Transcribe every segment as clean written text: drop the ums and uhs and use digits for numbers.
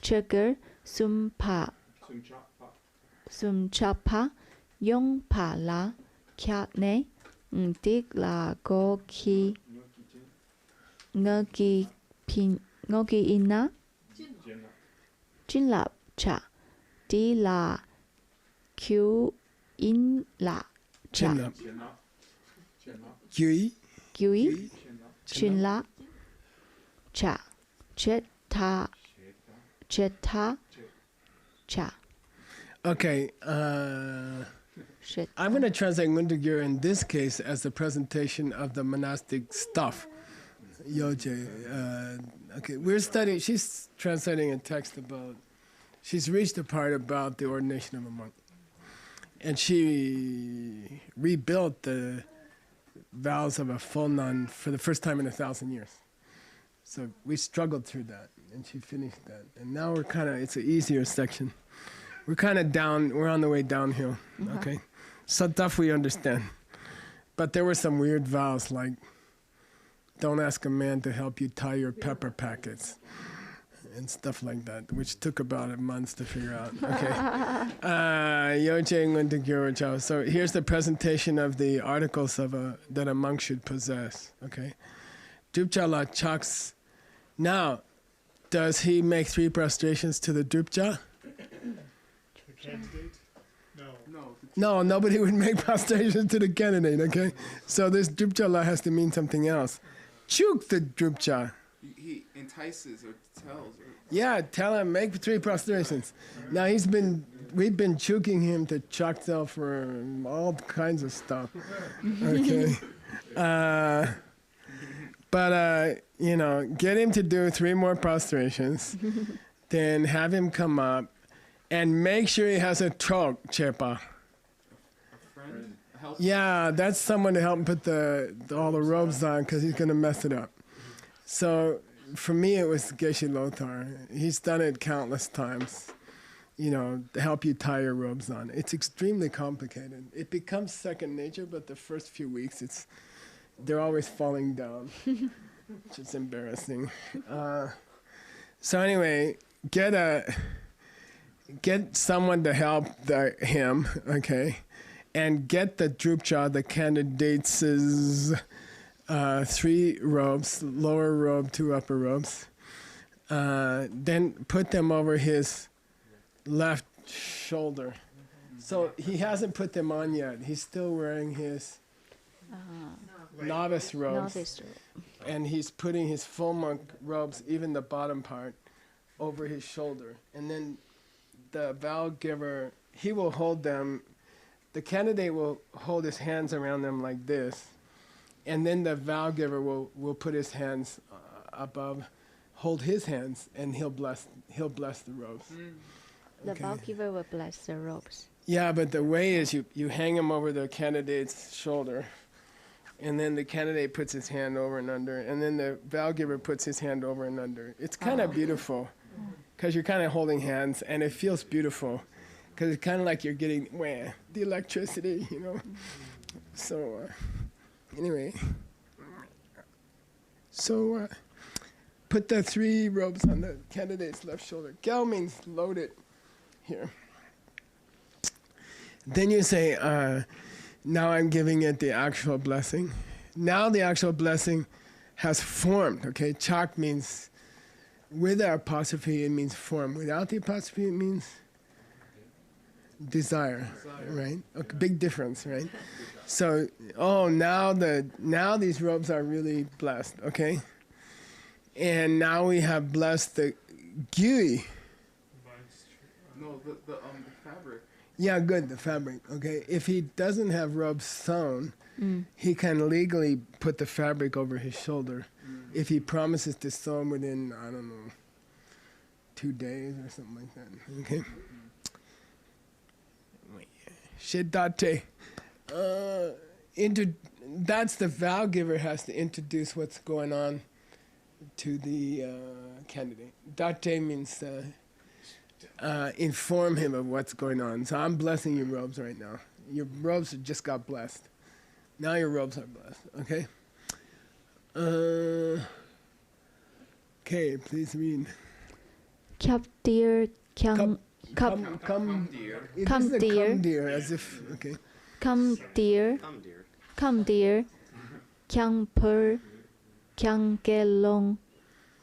Chugger Sumchapa Yongpala Kyatne Digla Goki Ngogi Ina Jinlap Cha Dila Q In La Cha Gui Chinla Cha Cheta Cha. Okay, I'm going to translate Ngundagyur in this case as the presentation of the monastic stuff. Yoje. Okay, we're studying, she's translating a text about, she's reached a part about the ordination of a monk. And she rebuilt the vows of a full nun for the first time in 1,000 years. So we struggled through that, and she finished that. And now we're kind of, it's an easier section. We're kind of down, we're on the way downhill, okay? Some stuff we understand. But there were some weird vows like, don't ask a man to help you tie your pepper packets and stuff like that, which took about a month to figure out. Okay. So here's the presentation of the articles of that a monk should possess. Okay. Drupjala chaks. Now, does he make 3 prostrations to the Drupja? No, nobody would make prostrations to the candidate. Okay. So this Drupjala has to mean something else. Chuk the Drupja. He entices or tells. Yeah, tell him, make 3 prostrations. Now we've been choking him to Chakdel for all kinds of stuff. Okay. Get him to do 3 more prostrations, then have him come up and make sure he has a trog, Chepa. A friend? A helper? Yeah, that's someone to help him put all the robes on because he's going to mess it up. So for me, it was Geshe Lothar. He's done it countless times, to help you tie your robes on. It's extremely complicated. It becomes second nature, but the first few weeks, they're always falling down, which is embarrassing. So anyway, get someone to help him, okay, and get the Drupja, the candidates' 3 robes, lower robe, 2 upper robes. Then put them over his left shoulder. So he hasn't put them on yet. He's still wearing his novice robes. And he's putting his full monk robes, even the bottom part, over his shoulder. And then the vow giver, he will hold them. The candidate will hold his hands around them like this. And then the vow giver will put his hands above, hold his hands, and he'll bless the robes. The vow giver will bless the robes. Yeah, but the way is you hang him over the candidate's shoulder, and then the candidate puts his hand over and under, and then the vow giver puts his hand over and under. It's kind of beautiful, because you're kind of holding hands, and it feels beautiful, because it's kind of like you're getting the electricity, So. Anyway, so put the 3 robes on the candidate's left shoulder. Gel means loaded here. Then you say, now I'm giving it the actual blessing. Now the actual blessing has formed, okay? Chak means, with the apostrophe, it means form. Without the apostrophe, it means desire, right? Okay, big difference, right? So, now these robes are really blessed, okay? And now we have blessed the gui. No, the fabric. Yeah, good, the fabric, okay? If he doesn't have robes sewn, he can legally put the fabric over his shoulder if he promises to sew them within, 2 days or something like that, okay? Shedate. That's the vow giver has to introduce what's going on to the candidate. Date means inform him of what's going on. So I'm blessing your robes right now. Your robes just got blessed. Now your robes are blessed, okay? Okay, please read. Kyap dear kyang cup Come, dear. Come, this is a dear. come dear, as if, okay. come dear come dear kyang per kyang ke long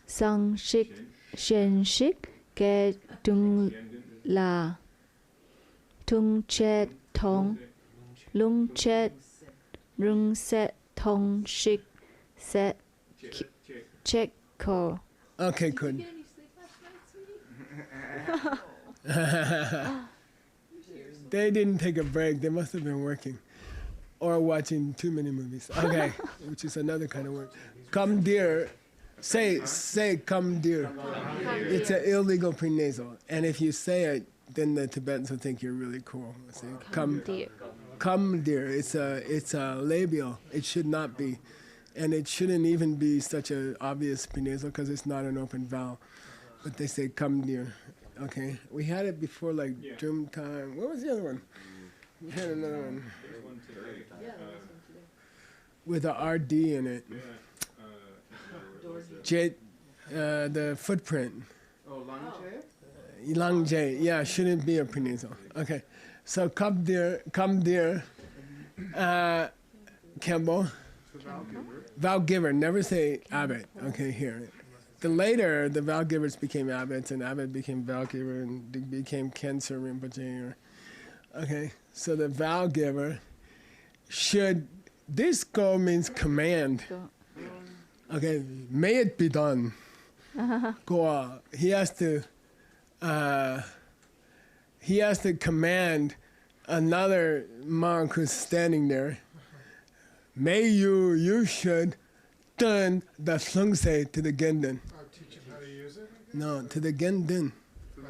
sang shik shen shik ke dung la tung che tong lung che rung set tong shik set check ko. Okay, good. They didn't take a break. They must have been working or watching too many movies. Okay, which is another kind of word. Come dear. Say come dear. It's an illegal prenasal. And if you say it, then the Tibetans will think you're really cool. Say come Dear. come dear. It's a labial. It should not be. And it shouldn't even be such an obvious prenasal because it's not an open vowel. But they say come dear. Okay. We had it before, like Doom time. What was the other one? We had another one with a RD in it. J, the footprint. Oh, Langje? Lang J. Yeah, shouldn't be a prenasal. Okay. So come dear. Campbell. Vow giver. Never say abbot. Okay, here. The vow givers became abbots, and abbot became vow giver, and they became Cancer Rinpoche. Okay, so the vow giver should. This go means command. Okay, may it be done. Go. He has to command another monk who's standing there. May you should turn the sungse to the gendin. Teach him how to use it. No, to the gendin. To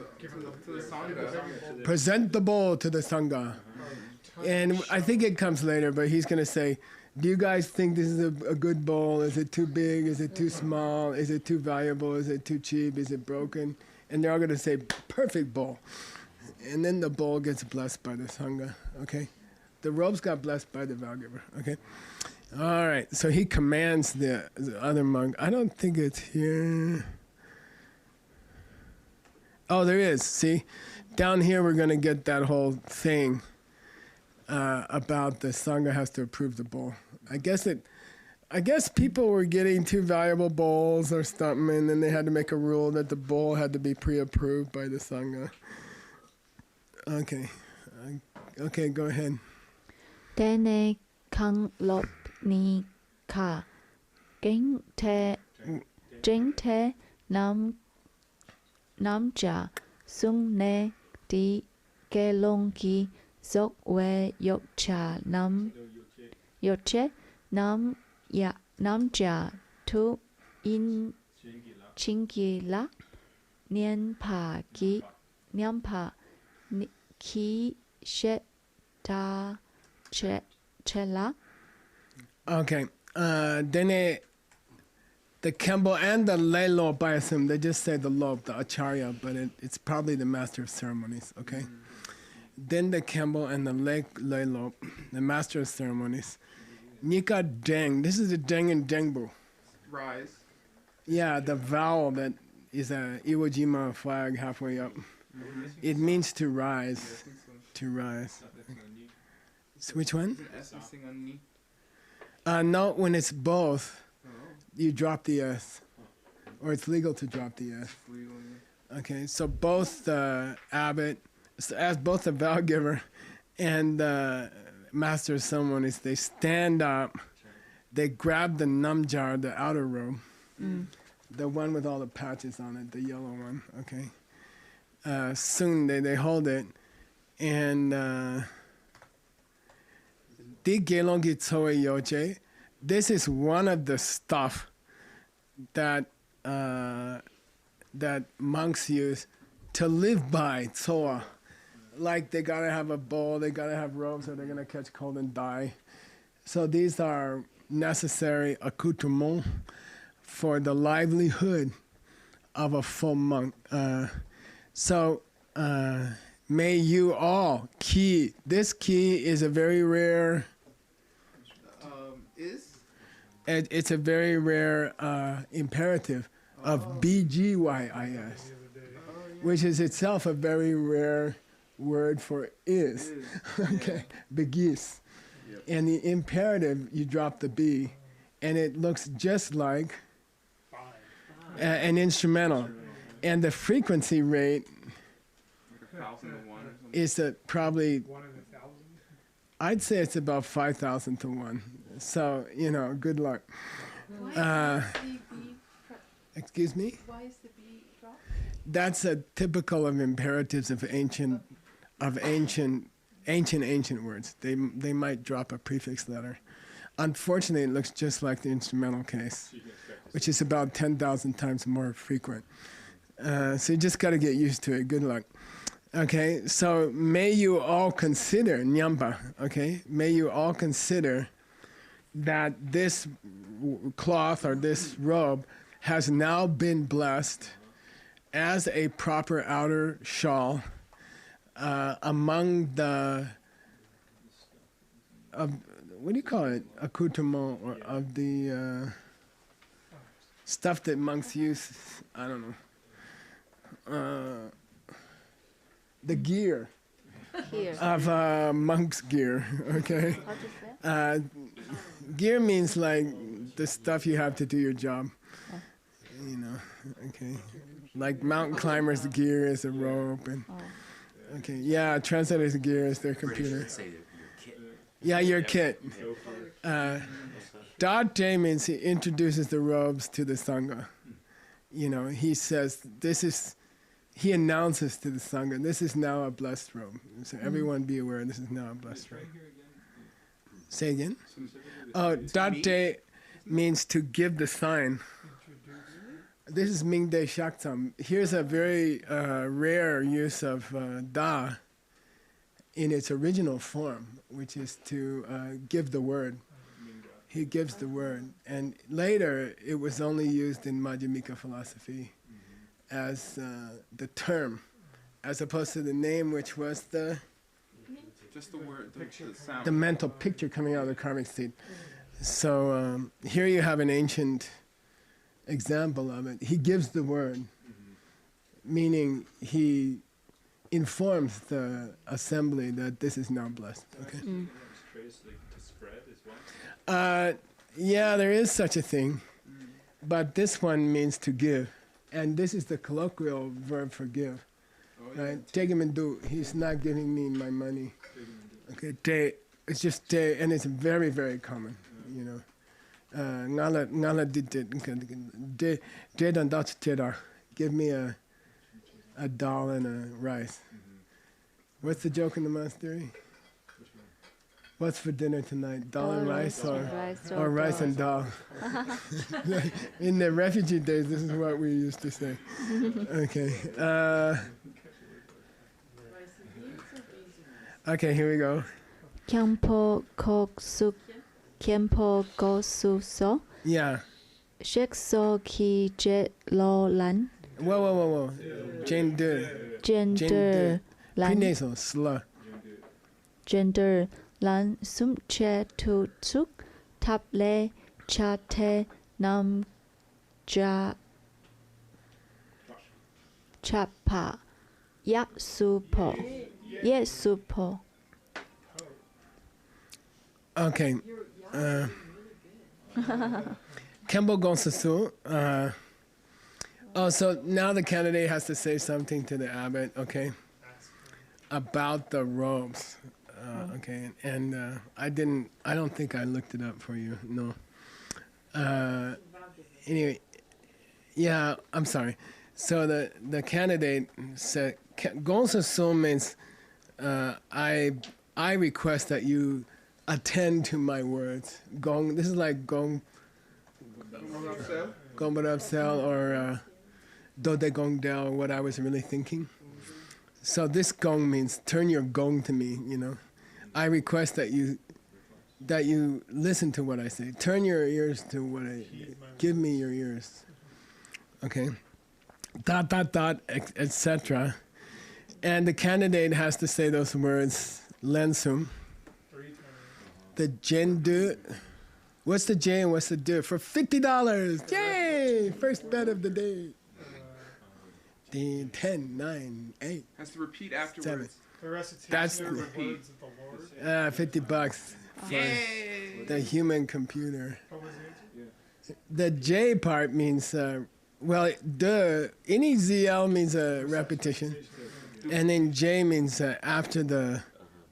the Sangha. Presentable to the sangha. And I think it comes later, but he's going to say, do you guys think this is a good bowl? Is it too big? Is it too small? Is it too valuable? Is it too cheap? Is it broken? And they're all going to say, perfect bowl. And then the bowl gets blessed by the sangha, okay? The robes got blessed by the vow giver, okay? All right, so he commands the other monk. I don't think it's here. Oh, there is, see? Down here we're going to get that whole thing about the sangha has to approve the bowl. I guess people were getting too valuable bowls or something, and then they had to make a rule that the bowl had to be pre-approved by the sangha. Okay, go ahead. Tene kang lop ni ka ging te jing te nam ja sung ne di ke long ki zok we yok cha nam yoche nam ja tu in chingi la nian pa ki she ta che la. Okay, then the Kempo and the lay lo biasum, they just say the lo, the acharya, but it's probably the master of ceremonies, okay? Then the Kempo and the lay lo, the master of ceremonies. Nika deng, this is the deng in dengbu. Rise. Yeah, the vowel that is a Iwo Jima flag halfway up. It means to rise, to rise. So which one? Essence on ni. No, when it's both, you drop the S. Or it's legal to drop the S. Okay, so both the abbot, as both the vow giver and the master of ceremonies, they stand up, they grab the namjar, the outer robe, the one with all the patches on it, the yellow one, okay? Soon they hold it, and this is one of the stuff that that monks use to live by tsoa. Like they gotta have a bowl, they gotta have robes, or they're gonna catch cold and die. So these are necessary accoutrements for the livelihood of a full monk. May you all ki. This ki is a very rare. It's a very rare imperative of BGYIS. which is itself a very rare word for is. Okay, begis. And the imperative, you drop the B, and it looks just like an instrumental. And the frequency rate Like 1,000 to 1 or something. is probably, 1 in 1,000. I'd say it's about 5,000 to 1. So, good luck. Why is the B Excuse me? why is the B dropped? That's a typical of imperatives of ancient words. They might drop a prefix letter. Unfortunately, it looks just like the instrumental case, which is about 10,000 times more frequent. So you just got to get used to it. Good luck. Okay, so may you all consider, nyamba, okay? May you all consider that this cloth or this robe has now been blessed as a proper outer shawl among the, what do you call it? Accoutrement, or of the stuff that monks use, I don't know. The gear Here. of monk's gear, okay? How does that? Gear means like the stuff you have to do your job, okay? Like mountain climbers' gear is a rope, and okay, yeah, translators' gear is their computer. Yeah, your kit. Dot J means he introduces the robes to the Sangha. He says, he announces to the Sangha, this is now a blessed robe. So everyone be aware, this is now a blessed robe. Say again? Oh, Dot J means to give the sign. This is Mingde Shaktsam. Here's a very rare use of Da in its original form, which is to give the word. He gives the word. And later, it was only used in Madhyamika philosophy as the term, as opposed to the name, which was Just the word, the sound. the mental picture coming out of the karmic seed. So here you have an ancient example of it. He gives the word, meaning he informs the assembly that this is now blessed. Okay. Yeah, there is such a thing, but this one means to give, and this is the colloquial verb for give. Right? Take him and do. He's not giving me my money. Okay, te. It's just te, and it's very, very common. Ngala did de dan dat tedar. Give me a dal and a rice. What's the joke in the monastery? What's for dinner tonight? Dal and rice, or rice and dal? In the refugee days, this is what we used to say. Okay. Okay, here we go. Kyampo go su so. Yeah. Shek so ki je lo lan. Whoa. Gender. Gender lan. Prenasal, slur. Gender lan sum che tu tsuk. Tap le cha te nam ja chapa. Ya supo. Yes supo. Okay. Kembo Gonsasu. So now the candidate has to say something to the abbot, okay, about the robes. Okay, and I don't think I looked it up for you, no. Anyway, yeah, I'm sorry. So the candidate said, Gonsasu means I request that you attend to my words. Gong, this is like gong barapsel or do de gong del, what I was really thinking. So this gong means turn your gong to me, I request that you listen to what I say. Turn your ears to what give me your ears. Okay. ... etc. And the candidate has to say those words, lensum. The gender. What's the J and what's the D? For $50. Yay! First bet of the day. 10, 9, 8, Has to repeat afterwards. The recitation That's of the- the words of the Lord. $50 for Yay! the human computer. What was the answer? The J part means, any ZL means a repetition, and then J means after the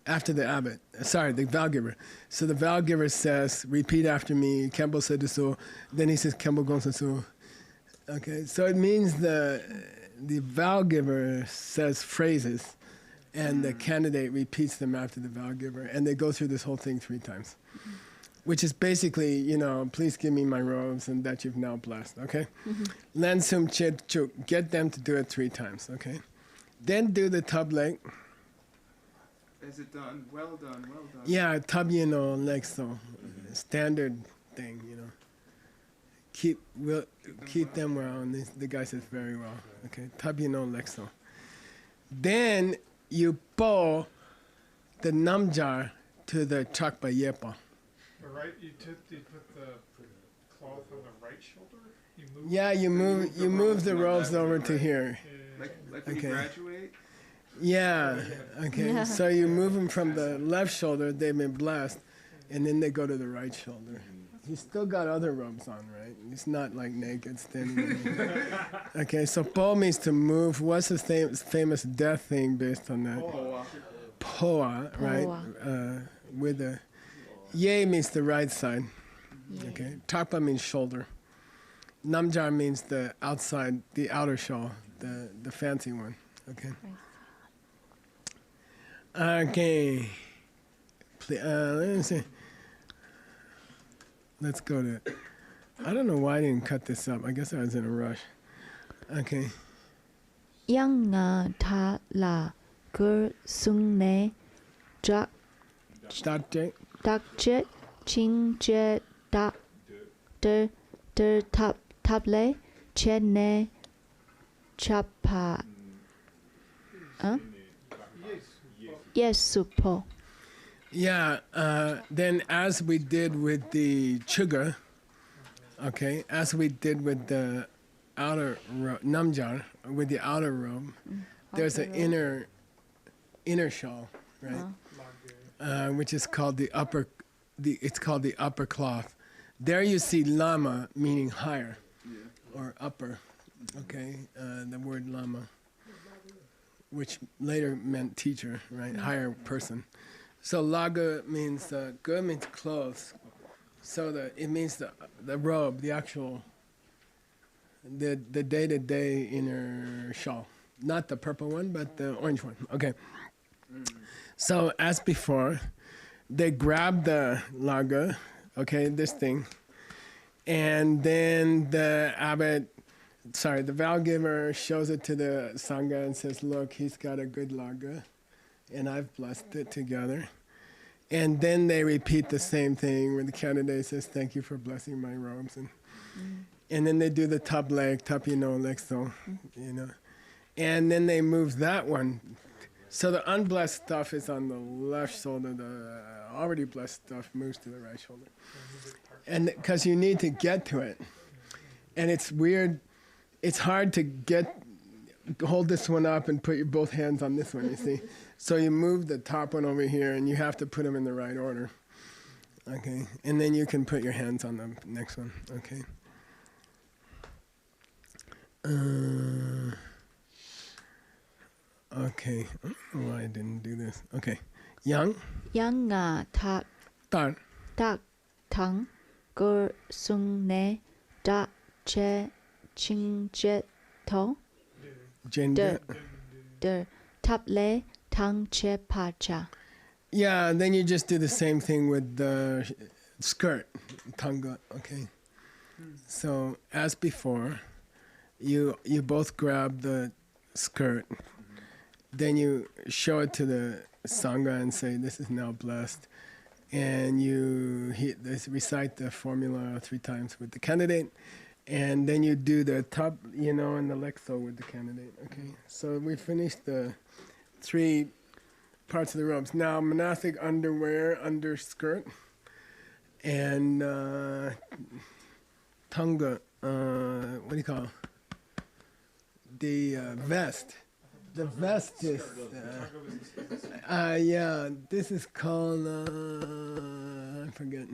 abbot. Sorry, the vow giver. So the vow giver says, repeat after me, Kempo said so. Then he says, Kempo gonsa so. Okay, so it means the vow giver says phrases, and the candidate repeats them after the vow giver, and they go through this whole thing 3 times. Which is basically, please give me my robes and that you've now blessed, okay? Len sum chit chuk, get them to do it 3 times, okay? Then do the tub leg. Is it done? Well done, well done. Yeah, tub leg so standard thing, Keep them well, and the guy says very well, okay? Tub leg so. Then you pull the namjar to the chakpa yepa. The right, you put the cloth on the right shoulder. You move. Yeah, you move the robes over to here. Like when Okay. you graduate? Yeah, okay. So you move them from the left shoulder, they've been blessed, and then they go to the right shoulder. He's still got other robes on, right? He's not like naked standing there. Okay, so po means to move. What's the famous death thing based on that? Poa. Poa, right? With the ye means the right side. Okay, takpa means shoulder. Namjar means the outside, the outer shawl, the fancy one. Okay. Okay. Let me see. Let's go to. I don't know why I didn't cut this up. I guess I was in a rush. Okay. Yang nga tha la gur sung ne drak Start Jake. dak jet ching jet da der tap le chen ne chapa. Yes, supo. Yeah. Then, as we did with the chuga, okay, as we did with the outer namjar, with the outer robe, there's an inner shawl, right? Which is called the upper. It's called the upper cloth. There you see lama, meaning higher or upper. Okay, the word lama, which later meant teacher, right? Higher person. So laga means gu means clothes. So it means the robe, the actual the day-to-day inner shawl, not the purple one, but the orange one. Okay. So as before, they grab the laga, okay, this thing, and then the vow giver shows it to the sangha and says, "Look, he's got a good laga, and I've blessed it together." And then they repeat the same thing where the candidate says, "Thank you for blessing my robes," and then they do the top leg, lexo, and then they move that one. So the unblessed stuff is on the left shoulder. The already blessed stuff moves to the right shoulder, and because you need to get to it, and it's weird. It's hard to hold this one up and put your both hands on this one, you see. So you move the top one over here, and you have to put them in the right order. Okay, and then you can put your hands on the next one. Okay. Okay, I don't know why I didn't do this. Okay, yang, Yang nga tha tar, dak thang gur sung ne da che ching jet to gender. der tap le tang che pa cha. Yeah, then you just do the same thing with the skirt, tanga. Okay. So as before, you both grab the skirt, then you show it to the sangha and say, "This is now blessed," and you recite the formula 3 times with the candidate, and then you do the top, and the lexo with the candidate. Okay. So we finished the 3 parts of the robes. Now, monastic underwear, underskirt, and tanga, what do you call it? vest. The vest is, yeah, this is called, I forget.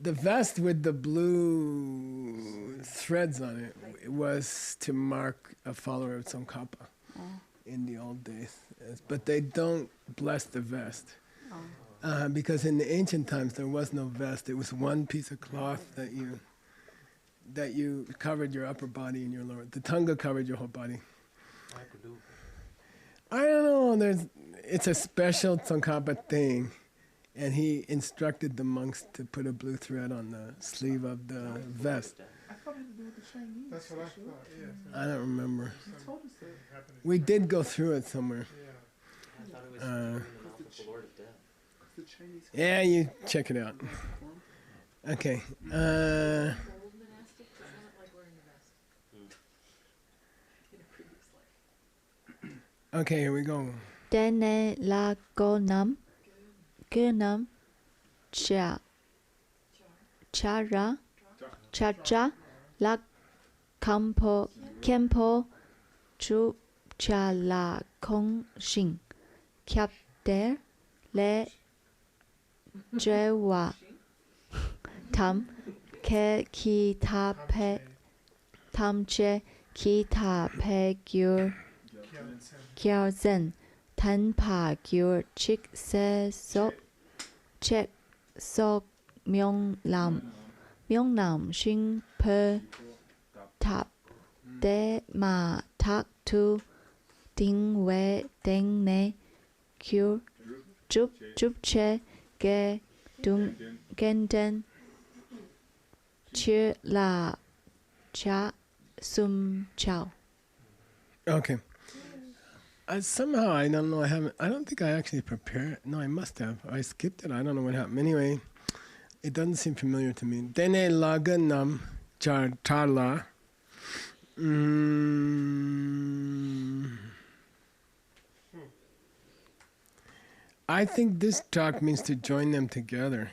The vest with the blue threads on it was to mark a follower of Tsongkhapa in the old days. But they don't bless the vest. Because in the ancient times there was no vest. It was one piece of cloth that you covered your upper body and your lower. The tunga covered your whole body. I don't know. It's a special Tsongkhapa thing, and he instructed the monks to put a blue thread on the sleeve of the vest. I thought it had to do with the Chinese. That's what I thought, yeah. I don't remember. He told us that. Happened in We did go through it somewhere. Yeah. I thought it was Uh, the Lord of Death. The Chinese. Yeah, you check it out. Okay. Old monastic does not like wearing a vest. In a previous life. Okay, here we go. Dene la gonam gunam cha chara chacha la kempo chu cha la kong shin kyap der le jewa tam ke ki ta pe tam che ki ta pe gyur gyur zen tan pa gyur chik se so chek so myong nam shin pe tap de ma tak tu ding we ding ne kyur jup che ge dung gen den chi la cha sum chao. Okay. Somehow, I don't know, I don't think I actually prepared. No, I must have. I skipped it. I don't know what happened. Anyway, it doesn't seem familiar to me. Dene laga nam char tarla. I think this talk means to join them together.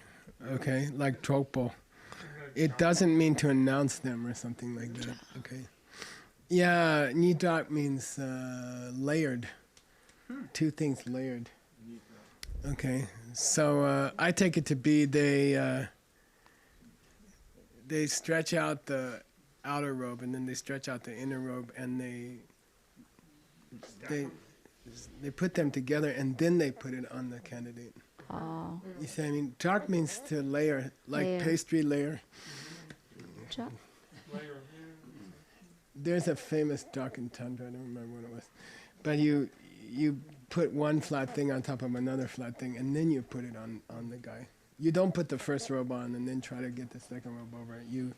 Okay, like tropo. It doesn't mean to announce them or something like that. Okay. Yeah, nidak means layered. Two things layered. Okay, so I take it to be they stretch out the outer robe and then they stretch out the inner robe and they put them together and then they put it on the candidate. Oh, You see, I mean, dak means to layer, like Layer. pastry layer. cha. Layer, There's a famous dak in Tantra, I don't remember what it was. But you put one flat thing on top of another flat thing, and then you put it on the guy. You don't put the first robe on and then try to get the second robe over it. You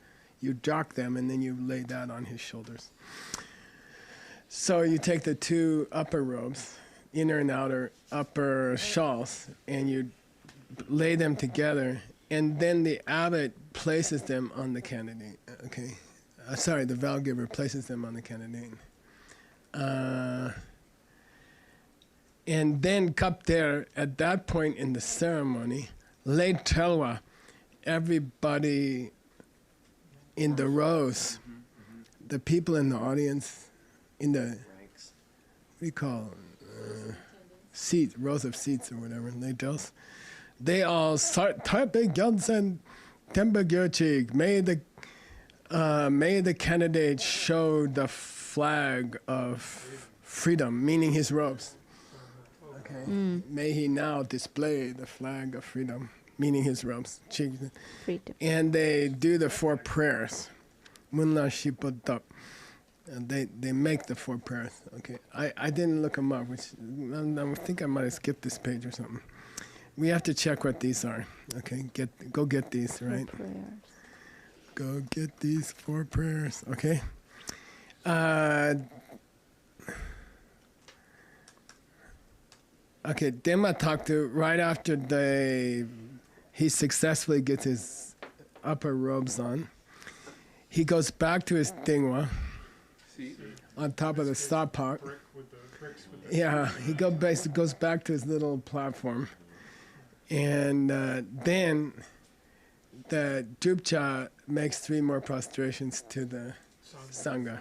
dock them, and then you lay that on his shoulders. So you take the two upper robes, inner and outer upper shawls, and you lay them together, and then the abbot places them on the candidate. Okay. Sorry, the vow giver places them on the candidate. And then cup there, at that point in the ceremony, late telwa, everybody in the rows, the people in the audience, in the, Ranks. what do you call seats, rows of seats or whatever, late tels, they all start typing Gyaltsen Temba Gyurchig, may the candidate show the flag of freedom, meaning his robes. Okay. May he now display the flag of freedom, meaning his robes. Freedom. And they do the four prayers. Munla Shipotap. And they make the four prayers. Okay. I didn't look them up, which I think I might have skipped this page or something. We have to check what these are. Okay. Go get these, right? Prayers. Go get these four prayers, okay? Okay, Dema Taktu, right after he successfully gets his upper robes on, he goes back to his dingwa See? on top of the sapak. brick with the bricks with the Yeah, he goes back to his little platform. And then the Drupcha makes 3 more prostrations to the Sangha.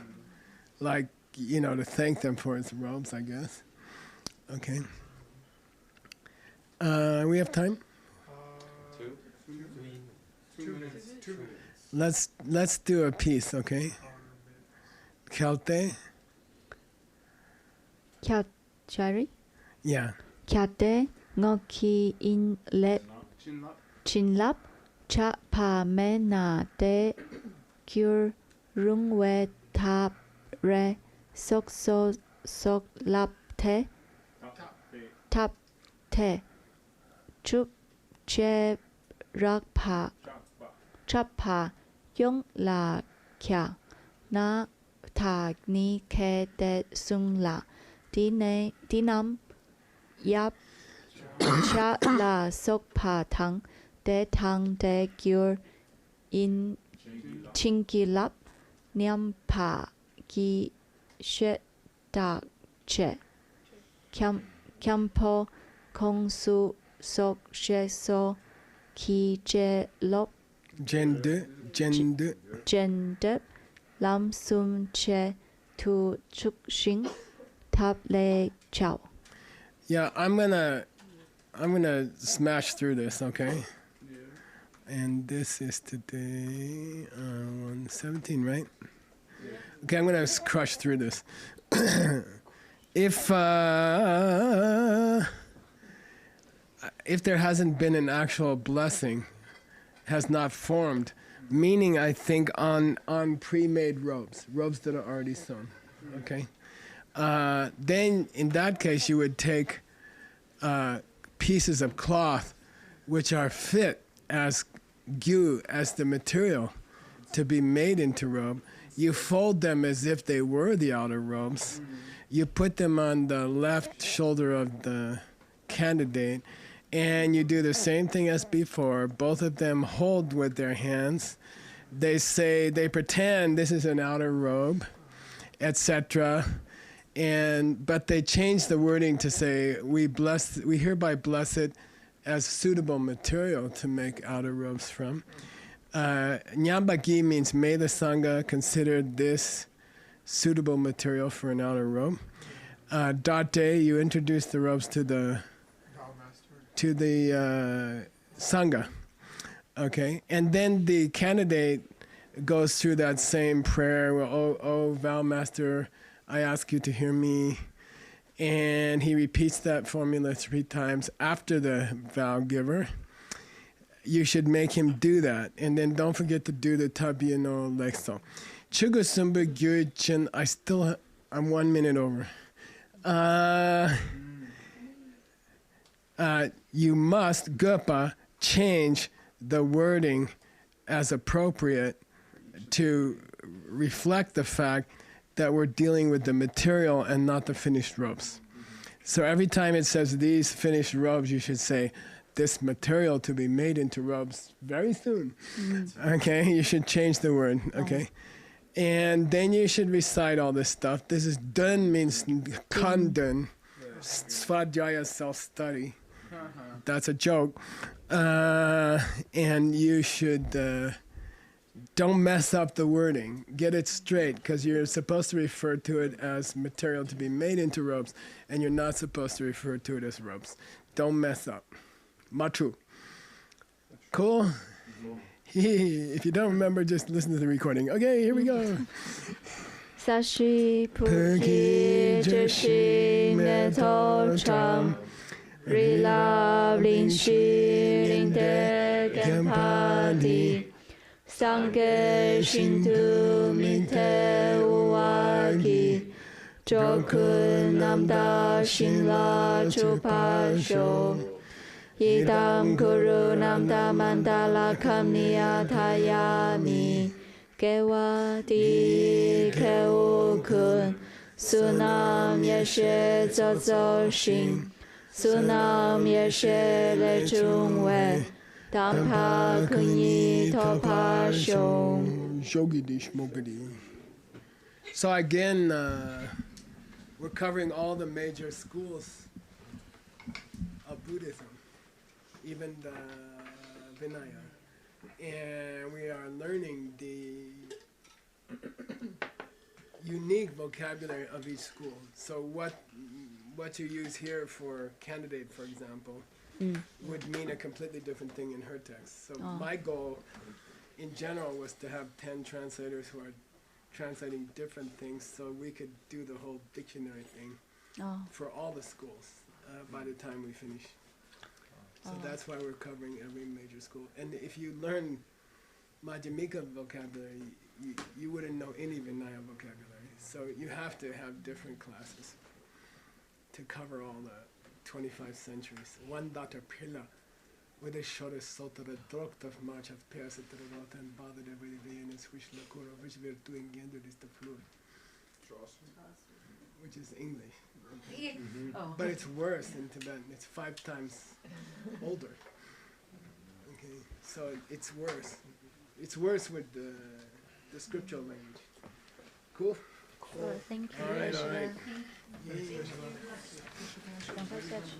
Like to thank them for his robes, I guess. Okay. We have time? Two minutes. 2 minutes. Let's do a piece, okay? Kyalte? Kyatchari. Yeah. Kyate ngoki in le Chin up. chinlap cha pa me na te kyur rungwe tap re sok so sok lap te tap te chup che rak pa chap pa yong la kya na ta ni ke te sung la di nam yap cha la sok pa thang de thang de gyur in chinki lap nyam pa ki she da che kyam po kong su sok she so ki je lop Jen de. jen de lam sum che tu chuk shing tap le chow. Yeah, I'm gonna smash through this, okay? Yeah. And this is today 117, right? Okay, I'm gonna crush through this. If there hasn't been an actual blessing, has not formed, meaning I think on pre-made robes that are already sewn, okay? Then in that case you would take pieces of cloth which are fit as gyu, as the material to be made into robe. You fold them as if they were the outer robes. You put them on the left shoulder of the candidate, and you do the same thing as before. Both of them hold with their hands. They pretend this is an outer robe, etc. But they change the wording to say, we hereby bless it as suitable material to make outer robes from. Nyambagi means may the Sangha consider this suitable material for an outer robe. Date, you introduce the robes to the Sangha. Okay, and then the candidate goes through that same prayer. Well, oh, vow master, I ask you to hear me. And he repeats that formula 3 times after the vow giver. You should make him do that. And then don't forget to do the Tabiano Lexo. Chugu Sumba Gyurchin, I'm 1 minute over. You must, Gupa, change the wording as appropriate to reflect the fact that we're dealing with the material and not the finished robes. So every time it says these finished robes, you should say this material to be made into robes very soon. Okay, you should change the word, okay? And then you should recite all this stuff. This is dun means kandun, svadhyaya self-study. That's a joke. And you should don't mess up the wording. Get it straight, because you're supposed to refer to it as material to be made into robes, and you're not supposed to refer to it as robes. Don't mess up. Machu. Cool? If you don't remember, just listen to the recording. Okay, here we go. Sashi Puki Jeshi Meto Cham Rila Lin Shi Lin De Genpadi Sangye Shindu Mite Uwagi Jokun Namda Shinla Chupasho Yidam Guru Namda Mandala Kamniya Tayami Gewa Di Keukun Sunam Yeshe Zozo Shin Sunam Yeshe Le Chungwe Dampa Kunyi Topa Shong. Shogidi Shmogidi. So again, we're covering all the major schools of Buddhism, even the Vinaya. And we are learning the unique vocabulary of each school. So what you use here for candidate, for example, would mean a completely different thing in her text. So my goal in general was to have 10 translators who are translating different things so we could do the whole dictionary thing for all the schools by the time we finish. So that's why we're covering every major school. And if you learn Madhyamika vocabulary, you wouldn't know any Vinaya vocabulary. So you have to have different classes to cover all the 25 centuries. One Dr. Pilla with a shorter sotara drokt of march of persa terrota and bothered every day in his wish lakura, which we're doing gender is the fluid, which is English. But it's worse in Tibetan. It's 5 times older. Okay, so it's worse. It's worse with the scriptural language. Cool? Thank you. All right, all right. 赶快下去。